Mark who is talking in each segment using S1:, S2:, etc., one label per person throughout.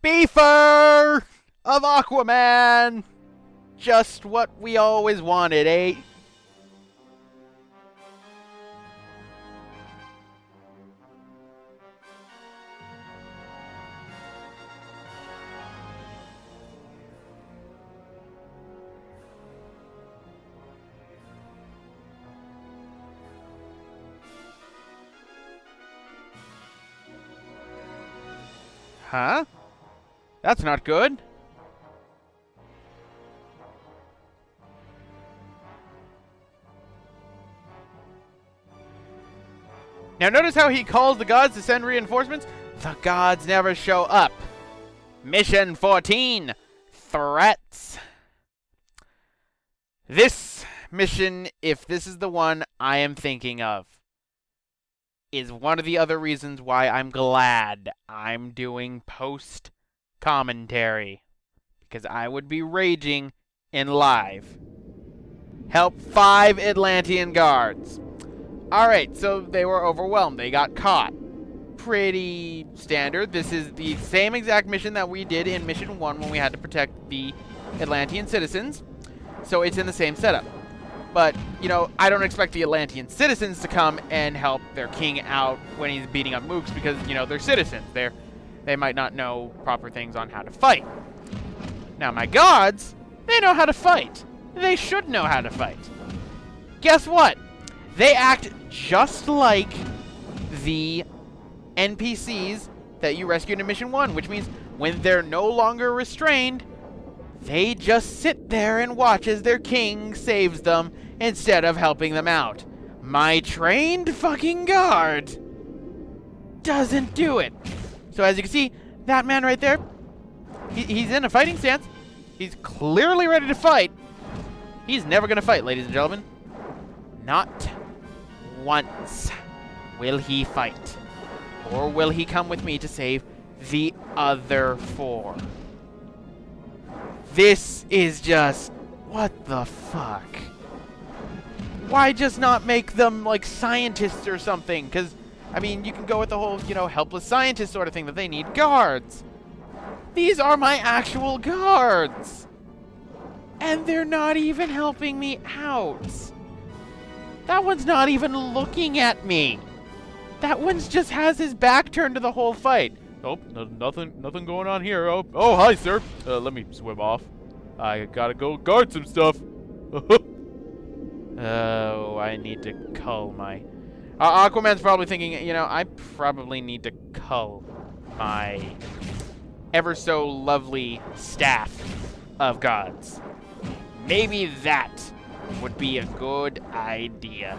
S1: Beefer of Aquaman! Just what we always wanted, eh? Huh? That's not good. Now notice how he calls the gods to send reinforcements? The gods never show up. Mission 14. Threats. This mission, if this is the one I am thinking of, is one of the other reasons why I'm glad I'm doing post-commentary. Because I would be raging in live. Help 5 Atlantean guards. Alright, so they were overwhelmed. They got caught. Pretty standard. This is the same exact mission that we did in Mission 1 when we had to protect the Atlantean citizens. So it's in the same setup. But, you know, I don't expect the Atlantean citizens to come and help their king out when he's beating up mooks because, you know, they're citizens. They might not know proper things on how to fight. Now, my gods, they know how to fight. They should know how to fight. Guess what? They act just like the NPCs that you rescued in Mission 1, which means when they're no longer restrained, they just sit there and watch as their king saves them instead of helping them out. My trained fucking guard doesn't do it. So as you can see, that man right there, he's in a fighting stance. He's clearly ready to fight. He's never going to fight, ladies and gentlemen. Not once will he fight. Or will he come with me to save the other 4? This is just... what the fuck? Why just not make them, like, scientists or something? Because, I mean, you can go with the whole, you know, helpless scientist sort of thing, that they need guards. These are my actual guards! And they're not even helping me out. That one's not even looking at me. That one's just has his back turned to the whole fight. Oh, nothing going on here. Oh, hi, sir. Let me swim off. I gotta go guard some stuff. Oh, I need to cull my... Aquaman's probably thinking, you know, I probably need to cull my ever so lovely staff of gods. Maybe that would be a good idea.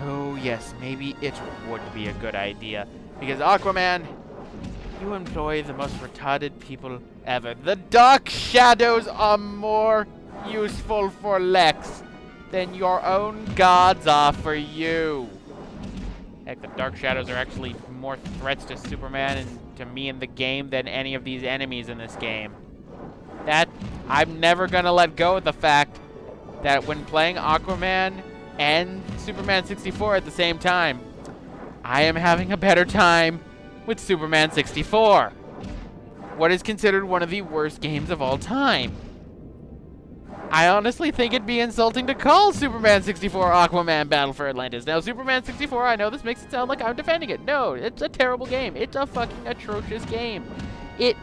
S1: Oh, yes, maybe it would be a good idea. Because Aquaman, you employ the most retarded people ever. The Dark Shadows are more useful for Lex than your own gods are for you. Heck, the Dark Shadows are actually more threats to Superman and to me in the game than any of these enemies in this game. That, I'm never gonna let go of the fact that when playing Aquaman and Superman 64 at the same time, I am having a better time with Superman 64. What is considered one of the worst games of all time. I honestly think it'd be insulting to call Superman 64 Aquaman Battle for Atlantis. Now, Superman 64, I know this makes it sound like I'm defending it. No, it's a terrible game. It's a fucking atrocious game. It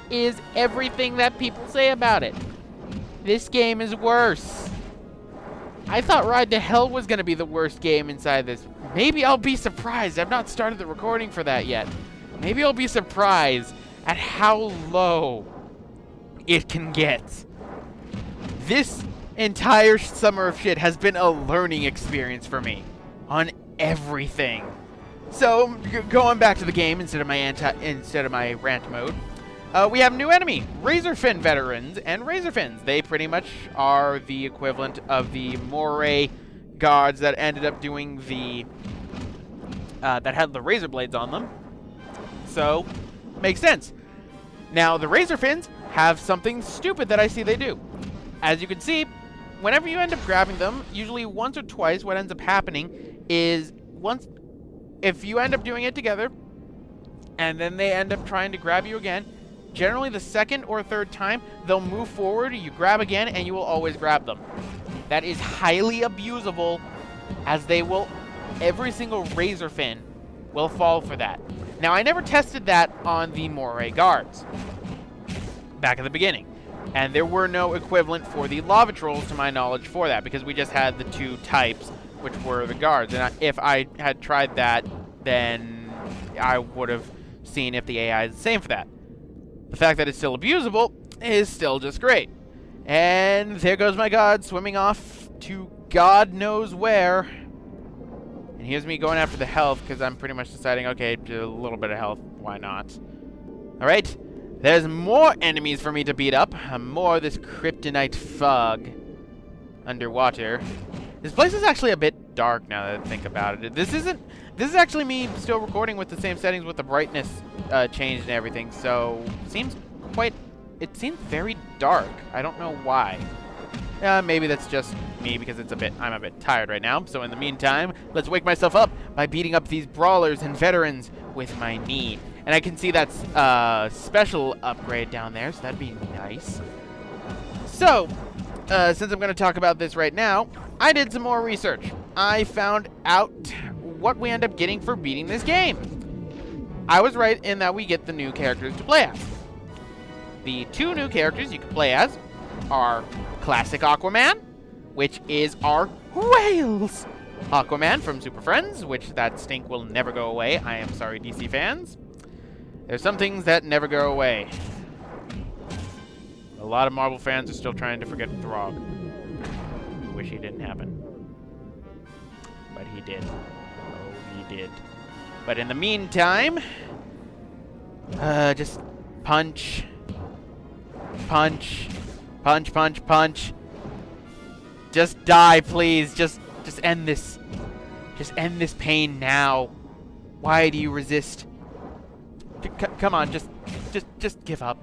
S1: is everything that people say about it. This game is worse. I thought Ride to Hell was going to be the worst game inside this. Maybe I'll be surprised. I've not started the recording for that yet. Maybe I'll be surprised at how low it can get. This entire summer of shit has been a learning experience for me on everything. So, going back to the game instead of my rant mode, we have a new enemy, Razorfin veterans and Razorfins. They pretty much are the equivalent of the Moray guards that ended up doing the that had the razor blades on them. So, makes sense. Now, the Razorfins have something stupid that I see they do. As you can see, whenever you end up grabbing them, usually once or twice, what ends up happening is if you end up doing it together, and then they end up trying to grab you again. Generally, the second or third time, they'll move forward, you grab again, and you will always grab them. That is highly abusable, as they will, every single razor fin will fall for that. Now, I never tested that on the Moray guards back at the beginning, and there were no equivalent for the lava trolls, to my knowledge, for that, because we just had the two types, which were the guards. And if I had tried that, then I would have seen if the AI is the same for that. The fact that it's still abusable is still just great. And there goes my god swimming off to God knows where. And here's me going after the health, because I'm pretty much deciding, okay, a little bit of health, why not? Alright, there's more enemies for me to beat up. More of this kryptonite fog underwater. This place is actually a bit dark now that I think about it. This is actually me still recording with the same settings with the brightness changed and everything, so it seems very dark. I don't know why. Maybe that's just me because I'm a bit tired right now. So in the meantime, let's wake myself up by beating up these brawlers and veterans with my knee. And I can see that's special upgrade down there, so that'd be nice. So, since I'm going to talk about this right now, I did some more research. I found out what we end up getting for beating this game. I was right in that we get the new characters to play as. The two new characters you can play as are classic Aquaman, which is our whales. Aquaman from Super Friends, which that stink will never go away. I am sorry, DC fans. There's some things that never go away. A lot of Marvel fans are still trying to forget Throg. I wish he didn't happen. But he did. Oh, he did. But in the meantime, just punch. Punch. Punch, punch, punch. Just die, please. Just end this. Just end this pain now. Why do you resist? Come on, just give up.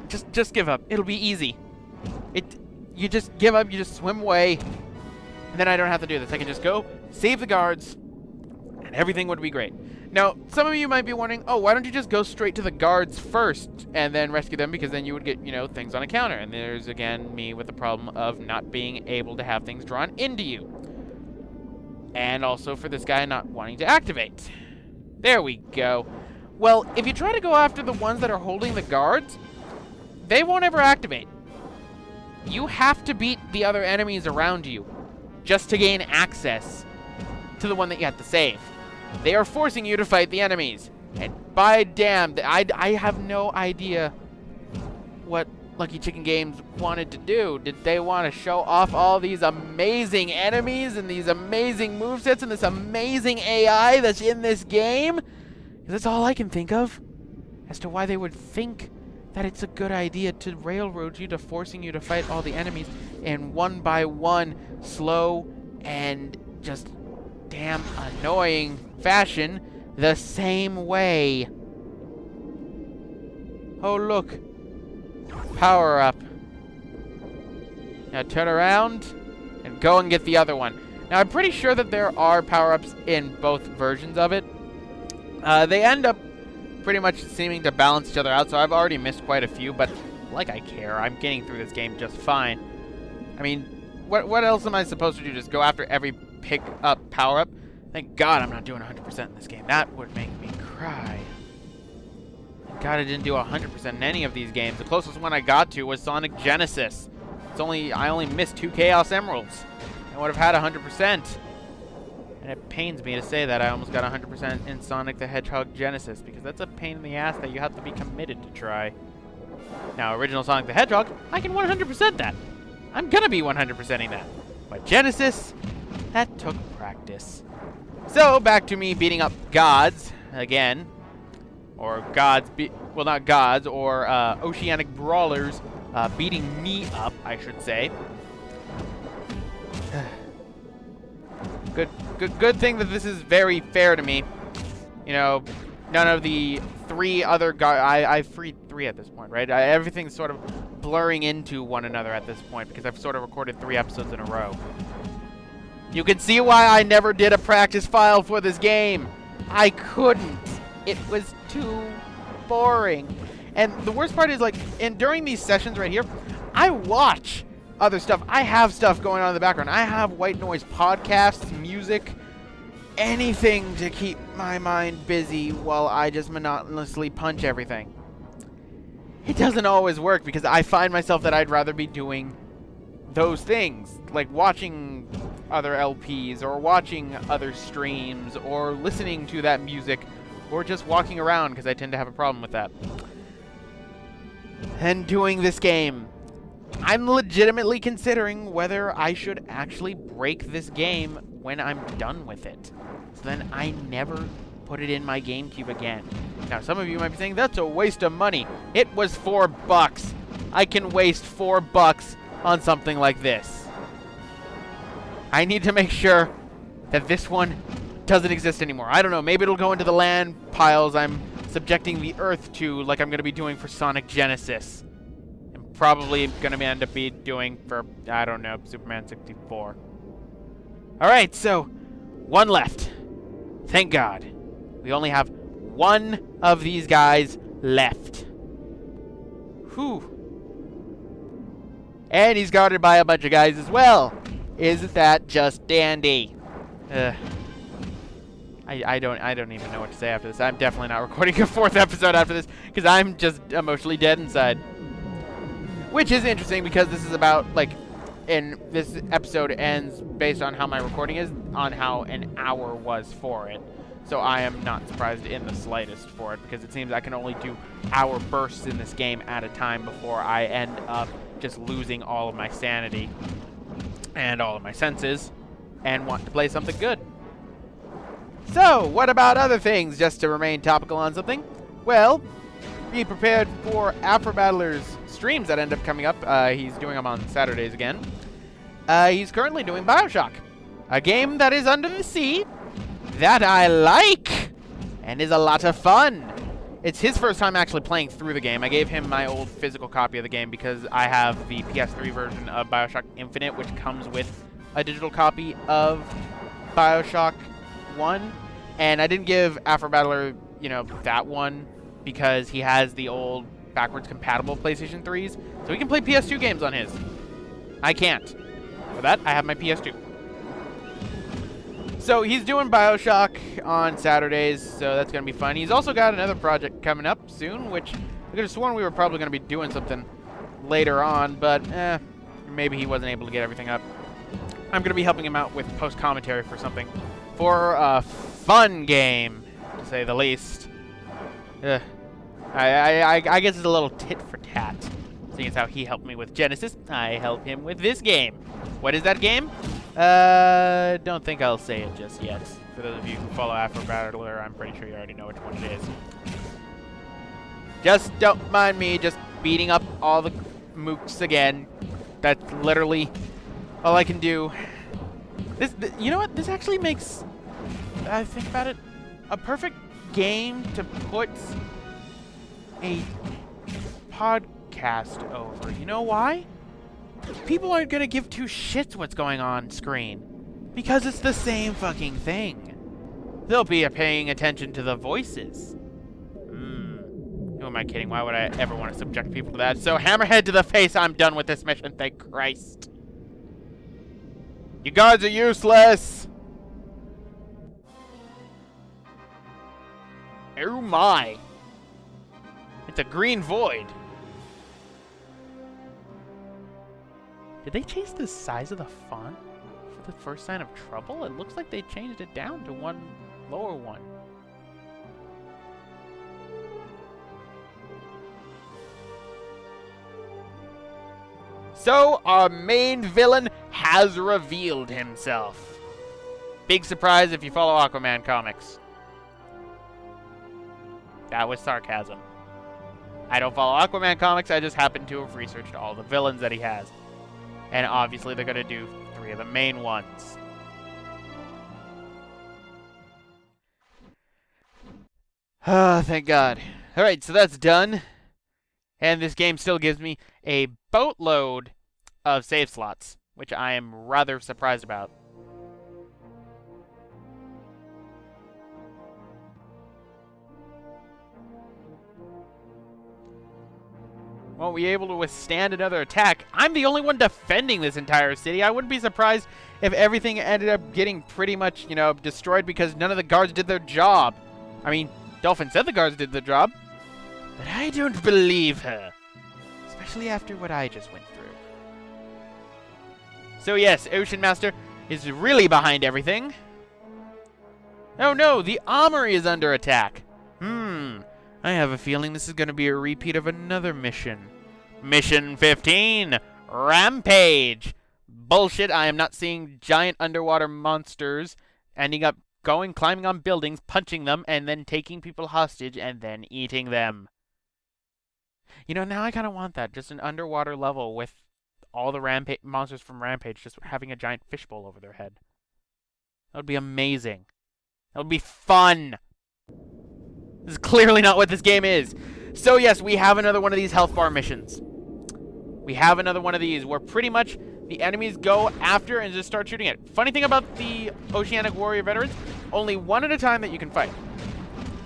S1: Just give up. It'll be easy. You just give up, you just swim away. And then I don't have to do this. I can just go, save the guards, and everything would be great. Now, some of you might be wondering, oh, why don't you just go straight to the guards first and then rescue them, because then you would get, things on a counter. And there's, again, me with the problem of not being able to have things drawn into you. And also for this guy not wanting to activate. There we go. Well, if you try to go after the ones that are holding the guards, they won't ever activate. You have to beat the other enemies around you just to gain access to the one that you have to save. They are forcing you to fight the enemies. And by damn, I have no idea what Lucky Chicken Games wanted to do. Did they want to show off all these amazing enemies and these amazing movesets and this amazing AI that's in this game? 'Cause that's all I can think of as to why they would think that it's a good idea to railroad you to forcing you to fight all the enemies in one by one, slow and just damn annoying fashion the same way. Oh, look. Power up. Now turn around and go and get the other one. Now, I'm pretty sure that there are power-ups in both versions of it. They end up pretty much seeming to balance each other out, so I've already missed quite a few, but like I care, I'm getting through this game just fine. I mean, what else am I supposed to do? Just go after every pick-up power-up? Thank God I'm not doing 100% in this game. That would make me cry. Thank God I didn't do 100% in any of these games. The closest one I got to was Sonic Genesis. I only missed 2 Chaos Emeralds. I would have had 100%. And it pains me to say that I almost got 100% in Sonic the Hedgehog Genesis, because that's a pain in the ass that you have to be committed to try. Now, original Sonic the Hedgehog, I can 100% that. I'm gonna be 100%ing that. But Genesis, that took practice. So, back to me beating up gods again. Or gods, well, not gods, or oceanic brawlers beating me up, I should say. Good thing that this is very fair to me. You know, none of the 3 other guys, I've freed 3 at this point, right? Everything's sort of blurring into one another at this point, because I've sort of recorded 3 episodes in a row. You can see why I never did a practice file for this game. I couldn't. It was too boring. And the worst part is, like, during these sessions right here, I watch other stuff. I have stuff going on in the background. I have white noise podcasts, music, anything to keep my mind busy while I just monotonously punch everything. It doesn't always work because I find myself that I'd rather be doing those things, like watching other LPs or watching other streams or listening to that music or just walking around, because I tend to have a problem with that. And doing this game, I'm legitimately considering whether I should actually break this game when I'm done with it. So then I never put it in my GameCube again. Now, some of you might be saying, that's a waste of money. It was $4. I can waste $4 on something like this. I need to make sure that this one doesn't exist anymore. I don't know, maybe it'll go into the land piles I'm subjecting the Earth to, like I'm going to be doing for Sonic Genesis. And probably going to end up doing for, I don't know, Superman 64. Alright, so, one left. Thank God. We only have one of these guys left. Whew. And he's guarded by a bunch of guys as well. Isn't that just dandy? I don't even know what to say after this. I'm definitely not recording a 4th episode after this because I'm just emotionally dead inside. Which is interesting because this is about, like, and this episode ends based on how my recording is, on how an hour was for it. So I am not surprised in the slightest for it, because it seems I can only do hour bursts in this game at a time before I end up just losing all of my sanity and all of my senses and want to play something good. So, what about other things, just to remain topical on something? Well, be prepared for Afro Battler's streams that end up coming up. He's doing them on Saturdays again. He's currently doing BioShock, a game that is under the sea, that I like, and is a lot of fun. It's his first time actually playing through the game. I gave him my old physical copy of the game because I have the PS3 version of BioShock Infinite, which comes with a digital copy of BioShock 1. And I didn't give Afro Battler, you know, that one because he has the old backwards compatible PlayStation 3s, so he can play PS2 games on his. I can't. For that, I have my PS2. So he's doing BioShock on Saturdays, so that's going to be fun. He's also got another project coming up soon, which I could have sworn we were probably going to be doing something later on, but maybe he wasn't able to get everything up. I'm going to be helping him out with post-commentary for something. For a fun game, to say the least. I guess it's a little tit for tat. Seeing as how he helped me with Genesis, I help him with this game. What is that game? Don't think I'll say it just yet. For those of you who follow Afro Battler, I'm pretty sure you already know which one it is. Just don't mind me just beating up all the mooks again. That's literally all I can do. You know what? This actually makes, I think about it, a perfect game to put a podcast over. You know why? People aren't gonna give two shits what's going on screen, because it's the same fucking thing. They'll be paying attention to the voices. Who am I kidding? Why would I ever want to subject people to that? So, hammerhead to the face, I'm done with this mission, thank Christ. You guys are useless! Oh my. It's a green void. Did they change the size of the font for the first sign of trouble? It looks like they changed it down to one lower one. So, our main villain has revealed himself. Big surprise if you follow Aquaman comics. That was sarcasm. I don't follow Aquaman comics, I just happen to have researched all the villains that he has. And obviously they're going to do 3 of the main ones. Oh, thank God. Alright, so that's done. And this game still gives me a boatload of save slots, which I am rather surprised about. won't be able to withstand another attack. I'm the only one defending this entire city. I wouldn't be surprised if everything ended up getting pretty much, you know, destroyed because none of the guards did their job. I mean, Dolphin said the guards did their job, but I don't believe her. Especially after what I just went through. So yes, Ocean Master is really behind everything. Oh no, the armory is under attack. I have a feeling this is going to be a repeat of another mission. Mission 15, Rampage. Bullshit, I am not seeing giant underwater monsters ending up climbing on buildings, punching them, and then taking people hostage and then eating them. You know, now I kind of want that. Just an underwater level with all the monsters from Rampage just having a giant fishbowl over their head. That would be amazing. That would be fun. This is clearly not what this game is. So yes, we have another one of these health bar missions. We have another one of these where pretty much the enemies go after and just start shooting it. Funny thing about the Oceanic Warrior veterans, only one at a time that you can fight.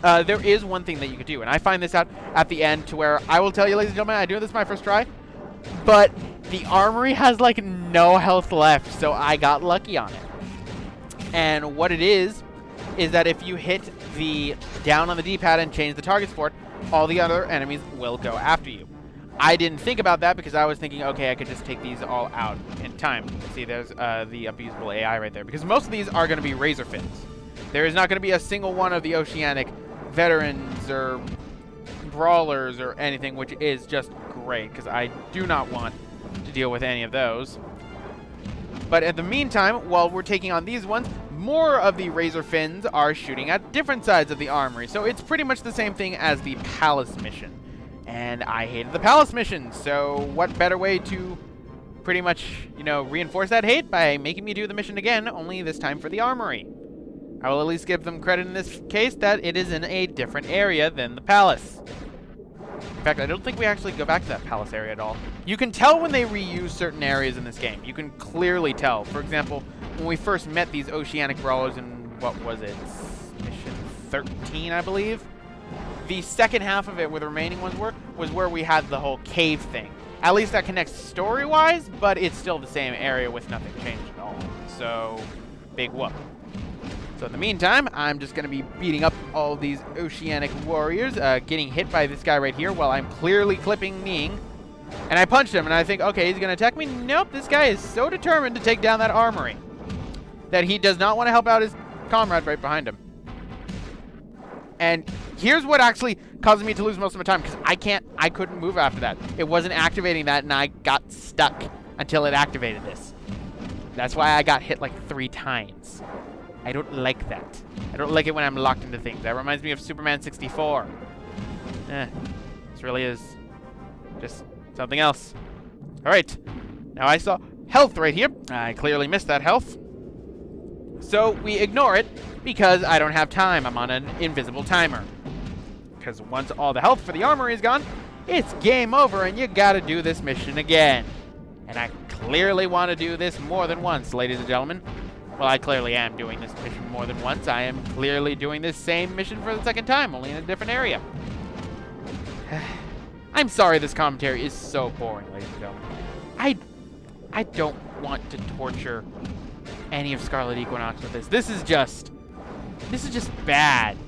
S1: There is one thing that you could do, and I find this out at the end to where I will tell you, ladies and gentlemen, I do this my first try, but the armory has like no health left, so I got lucky on it. And what it is that if you hit the down on the D-pad and change the target sport, all the other enemies will go after you. I didn't think about that because I was thinking, okay, I could just take these all out in time. See, there's the abusable AI right there, because most of these are going to be razor fins. There is not going to be a single one of the Oceanic veterans or brawlers or anything, which is just great because I do not want to deal with any of those. But in the meantime, while we're taking on these ones, more of the razor fins are shooting at different sides of the armory. So it's pretty much the same thing as the palace mission. And I hated the palace mission, so what better way to pretty much, you know, reinforce that hate by making me do the mission again, only this time for the armory. I will at least give them credit in this case that it is in a different area than the palace. In fact, I don't think we actually go back to that palace area at all. You can tell when they reuse certain areas in this game. You can clearly tell. For example, when we first met these Oceanic Brawlers in, what was it, Mission 13, I believe? The second half of it, where the remaining ones were, was where we had the whole cave thing. At least that connects story-wise, but it's still the same area with nothing changed at all. So, big whoop. So in the meantime, I'm just going to be beating up all these Oceanic Warriors, getting hit by this guy right here while I'm clearly clipping kneeing. And I punched him, and I think, okay, he's going to attack me. Nope, this guy is so determined to take down that armory that he does not want to help out his comrade right behind him. And here's what actually caused me to lose most of my time, because I couldn't move after that. It wasn't activating that, and I got stuck until it activated this. That's why I got hit like 3 times. I don't like that. I don't like it when I'm locked into things. That reminds me of Superman 64. This really is just something else. All right. Now I saw health right here. I clearly missed that health. So we ignore it because I don't have time. I'm on an invisible timer. Because once all the health for the armory is gone, it's game over and you gotta do this mission again. And I clearly want to do this more than once, ladies and gentlemen. Well, I clearly am doing this mission more than once. I am clearly doing this same mission for the second time, only in a different area. I'm sorry this commentary is so boring, ladies and gentlemen. I don't want to torture any of Scarlet Equinox with this. This is just bad.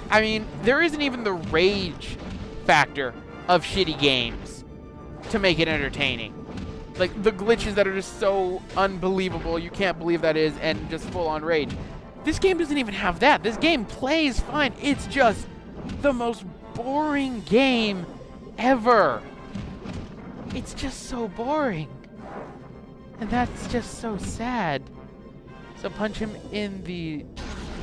S1: I mean, there isn't even the rage factor of shitty games to make it entertaining. Like, the glitches that are just so unbelievable, you can't believe that is, and just full-on rage. This game doesn't even have that. This game plays fine. It's just the most boring game ever. It's just so boring. And that's just so sad. So punch him in the...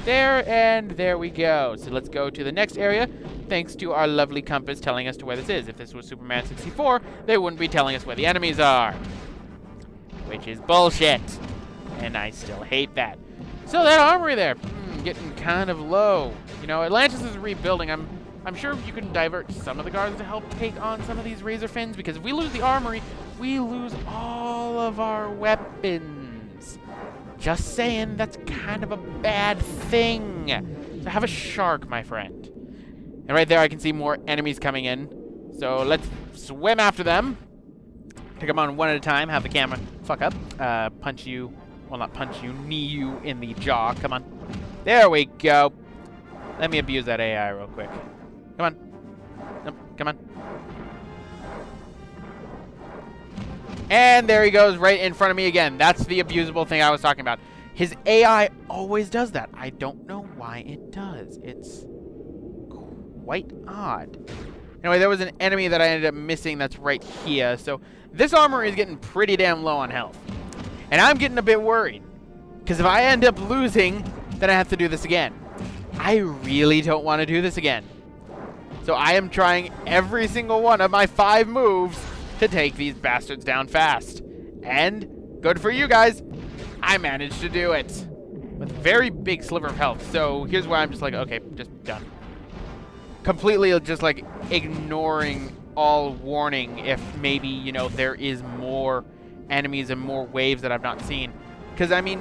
S1: there, and there we go. So let's go to the next area, thanks to our lovely compass telling us to where this is. If this was Superman 64, they wouldn't be telling us where the enemies are. Which is bullshit. And I still hate that. So that armory there, getting kind of low. You know, Atlantis is rebuilding. I'm sure you can divert some of the guards to help take on some of these razor fins, because if we lose the armory, we lose all of our weapons. Just saying, that's kind of a bad thing. So have a shark, my friend. And right there I can see more enemies coming in. So let's swim after them. Take them on one at a time. Have the camera fuck up. Punch you. Well, not punch you. Knee you in the jaw. Come on. There we go. Let me abuse that AI real quick. Come on. Nope, come on. And there he goes right in front of me again. That's the abusable thing I was talking about. His AI always does that. I don't know why it does. It's quite odd. Anyway, there was an enemy that I ended up missing that's right here. So this armory is getting pretty damn low on health. And I'm getting a bit worried. Because if I end up losing, then I have to do this again. I really don't want to do this again. So I am trying every single one of my 5 moves to take these bastards down fast. And good for you guys. I managed to do it. With a very big sliver of health. So here's where I'm just like, okay, just done. Completely just like ignoring all warning if maybe, you know, there is more enemies and more waves that I've not seen. Because, I mean,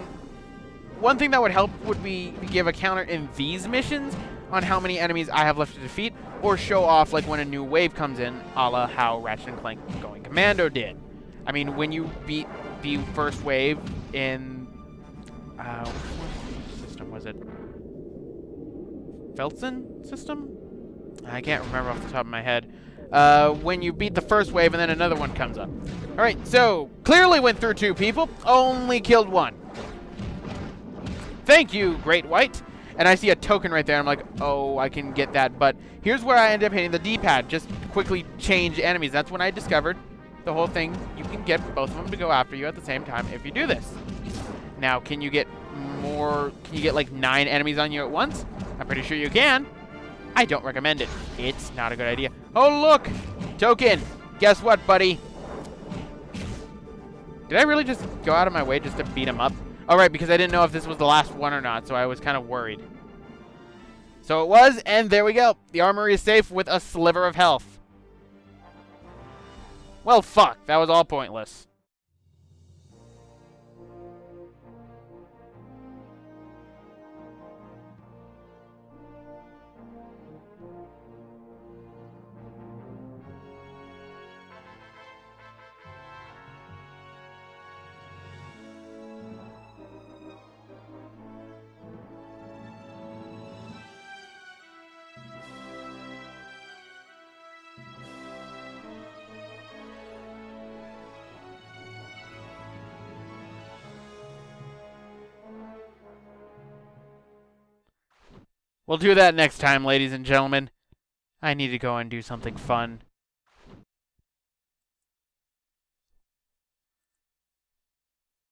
S1: one thing that would help would be to give a counter in these missions on how many enemies I have left to defeat, or show off like when a new wave comes in, a la how Ratchet & Clank Going Commando did. I mean, when you beat the first wave in, what system was it? Felsen system? I can't remember off the top of my head. When you beat the first wave and then another one comes up. Alright, so clearly went through 2 people, only killed 1. Thank you, Great White. And I see a token right there. I'm like, oh, I can get that. But here's where I end up hitting the D-pad. Just quickly change enemies. That's when I discovered the whole thing. You can get both of them to go after you at the same time if you do this. Now, can you get more? Can you get like 9 enemies on you at once? I'm pretty sure you can. I don't recommend it. It's not a good idea. Oh, look! Token! Guess what, buddy? Did I really just go out of my way just to beat him up? All right, because I didn't know if this was the last one or not, so I was kind of worried. So it was, and there we go. The armory is safe with a sliver of health. Well, fuck. That was all pointless. We'll do that next time, ladies and gentlemen. I need to go and do something fun.